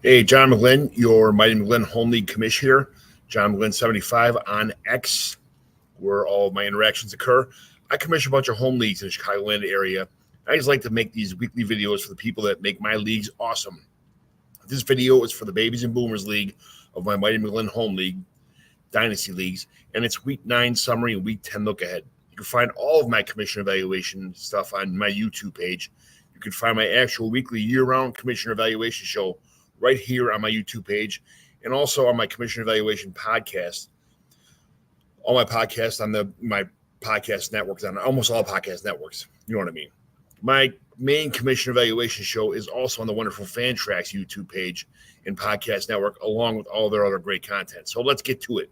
Hey, John McGlynn, your Mighty McGlynn Home League Commissioner. John McGlynn 75 on X, where all of my interactions occur. I commission a bunch of home leagues in the Chicagoland area. I just like to make these weekly videos for the people that make my leagues awesome. This video is for the Babies and Boomers League of my Mighty McGlynn Home League, Dynasty Leagues, and it's Week 9 summary and Week 10 look ahead. You can find all of my commission evaluation stuff on my YouTube page. You can find my actual weekly year-round commissioner evaluation show right here on my YouTube page, and also on my commission evaluation podcast. All my podcasts on my podcast networks, on almost all podcast networks. You know what I mean? My main commission evaluation show is also on the wonderful Fantrax YouTube page and podcast network, along with all their other great content. So let's get to it.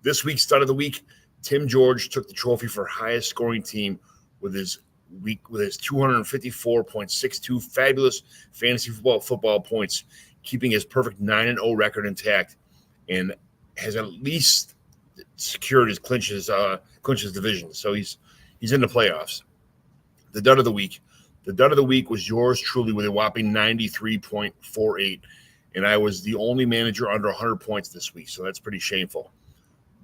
This week's stud of the week, Tim George took the trophy for highest scoring team with his 254.62 fabulous fantasy football points, keeping his perfect 9-0 record intact, and has at least secured his clinches division. So he's in the playoffs. The dud of the week. The dud of the week was yours truly with a whopping 93.48, and I was the only manager under 100 points this week, so that's pretty shameful.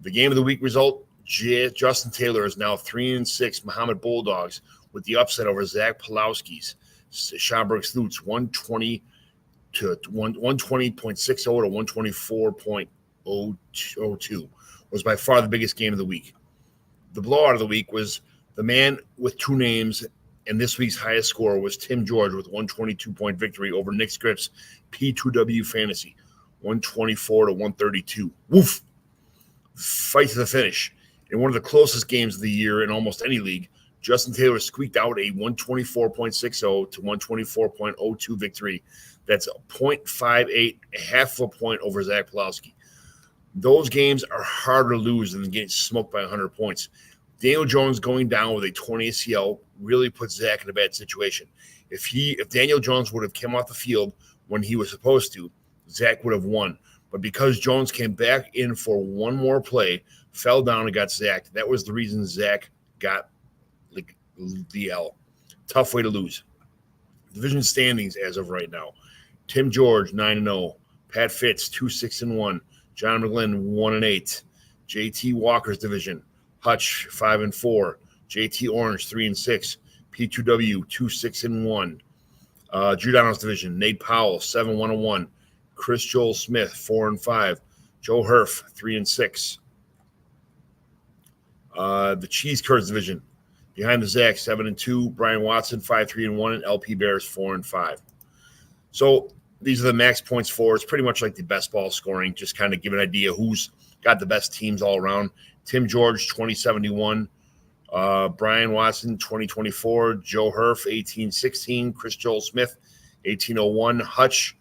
The game of the week result, Justin Taylor is now 3-6 Muhammad Bulldogs with the upset over Zach Pulowski's Schaumburg Sleuths 120.60 to 124.002 was by far the biggest game of the week. The blowout of the week was the man with two names, and this week's highest score was Tim George with 122-point victory over Nick Scripps P2W Fantasy 124 to 132. Woof! Fight to the finish. In one of the closest games of the year in almost any league, Justin Taylor squeaked out a 124.60 to 124.02 victory. That's a 0.58, a half of a point over Zach Pulowski. Those games are harder to lose than getting smoked by 100 points. Daniel Jones going down with a 20 ACL really puts Zach in a bad situation. If Daniel Jones would have come off the field when he was supposed to, Zach would have won. But because Jones came back in for one more play, fell down and got sacked, that was the reason Zach got the L. Tough way to lose. Division standings as of right now. Tim George 9-0, Pat Fitz 2-6-1, John McGlynn 1-8, JT Walker's division, Hutch 5-4, JT Orange 3-6, P2W 2-6-1, Giordano's division, Nate Powell 7-1-1, Chris Joel Smith 4-5, Joe Herf 3-6. The Cheese Curds division, behind the Zach 7-2, Brian Watson 5-3-1, and LP Bears 4-5. So these are the max points for. It's pretty much like the best ball scoring, just kind of give an idea who's got the best teams all around. Tim George 2071, Brian Watson 2024, Joe Herf 1816, Chris Joel Smith 1801, Hutch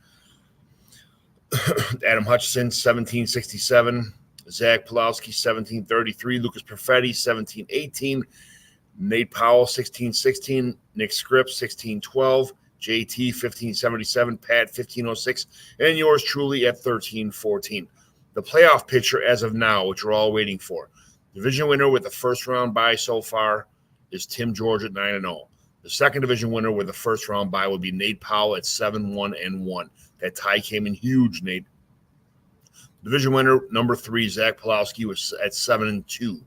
Adam Hutchinson 1767, Zach Pulowski 1733, Lucas Perfetti 1718, Nate Powell 1616, Nick Scripps 1612, JT 1577, Pat 1506, and yours truly at 1314. The playoff picture as of now, which we're all waiting for. Division winner with the first round bye so far is Tim George at 9-0. The second division winner with the first round bye will be Nate Powell at 7-1-1. That tie came in huge, Nate. Division winner number 3, Zach Pulowski, was at 7-2.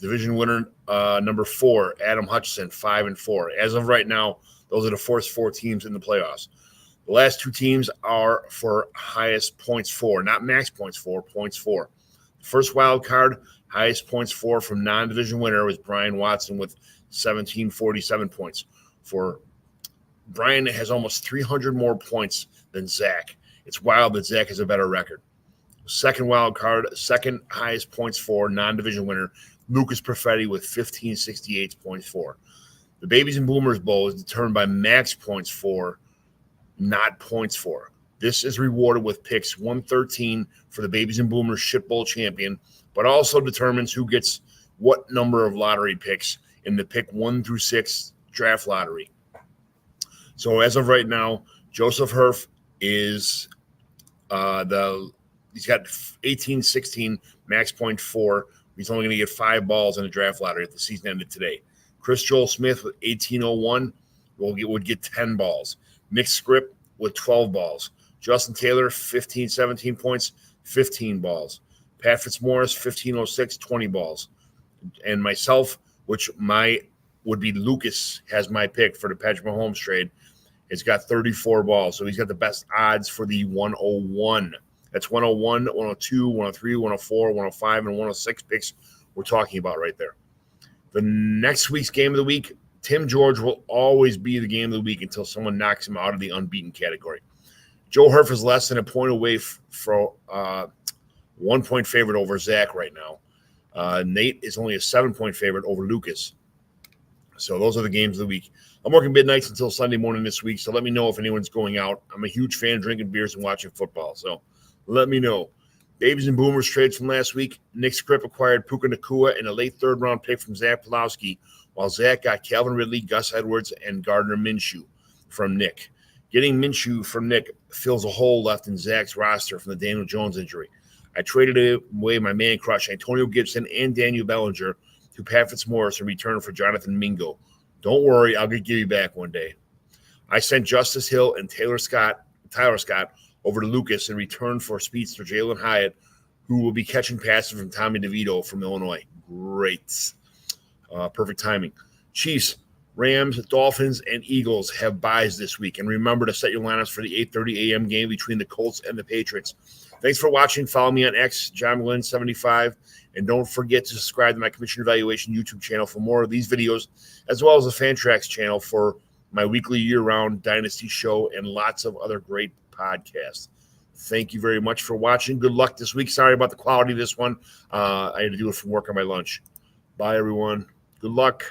Division winner number 4, Adam Hutchinson, 5-4. As of right now, those are the first 4 teams in the playoffs. The last 2 teams are for highest points for, not max points for, points for. First wild card, highest points for from non-division winner was Brian Watson with 1747 points. For Brian has almost 300 more points than Zach. It's wild that Zach has a better record. Second wild card, second highest points for non-division winner, Lucas Perfetti with 1568 points for. The Babies and Boomers Bowl is determined by max points for, not points for. This is rewarded with picks 113 for the Babies and Boomers Shit Bowl champion, but also determines who gets what number of lottery picks in the pick 1 through 6 draft lottery. So as of right now, Joseph Herf is he's got 1816 max point 4. He's only going to get 5 balls in the draft lottery if the season ended today. Chris Joel Smith with 1801 would get 10 balls. Nick Scripp with 12 balls. Justin Taylor, 15, 17 points, 15 balls. Pat Fitzmaurice, 1506, 20 balls. And myself, which would be Lucas, has my pick for the Patrick Mahomes trade. It's got 34 balls. So he's got the best odds for the 101. That's 101, 102, 103, 104, 105, and 106 picks we're talking about right there. The next week's game of the week, Tim George will always be the game of the week until someone knocks him out of the unbeaten category. Joe Hurf is less than a point away for 1 point favorite over Zach right now. Nate is only a 7-point favorite over Lucas. So those are the games of the week. I'm working midnights until Sunday morning this week, so let me know if anyone's going out. I'm a huge fan of drinking beers and watching football, so let me know. Babies and Boomers trades from last week. Nick Scripp acquired Puka Nacua and a late third-round pick from Zach Pulowski, while Zach got Calvin Ridley, Gus Edwards, and Gardner Minshew from Nick. Getting Minshew from Nick fills a hole left in Zach's roster from the Daniel Jones injury. I traded away my man crush, Antonio Gibson and Daniel Bellinger, to Pat Fitzmaurice in return for Jonathan Mingo. Don't worry, I'll give you back one day. I sent Justice Hill and Tyler Scott over to Lucas in return for speedster Jalen Hyatt, who will be catching passes from Tommy DeVito from Illinois. Great. Perfect timing. Chiefs, Rams, Dolphins, and Eagles have buys this week. And remember to set your lineups for the 8:30 a.m. game between the Colts and the Patriots. Thanks for watching. Follow me on X, John McGlynn 75. And don't forget to subscribe to my Commission Evaluation YouTube channel for more of these videos, as well as the Fantrax channel for my weekly year-round Dynasty show and lots of other great podcasts. Thank you very much for watching. Good luck this week. Sorry about the quality of this one. I had to do it from work on my lunch. Bye, everyone. Good luck.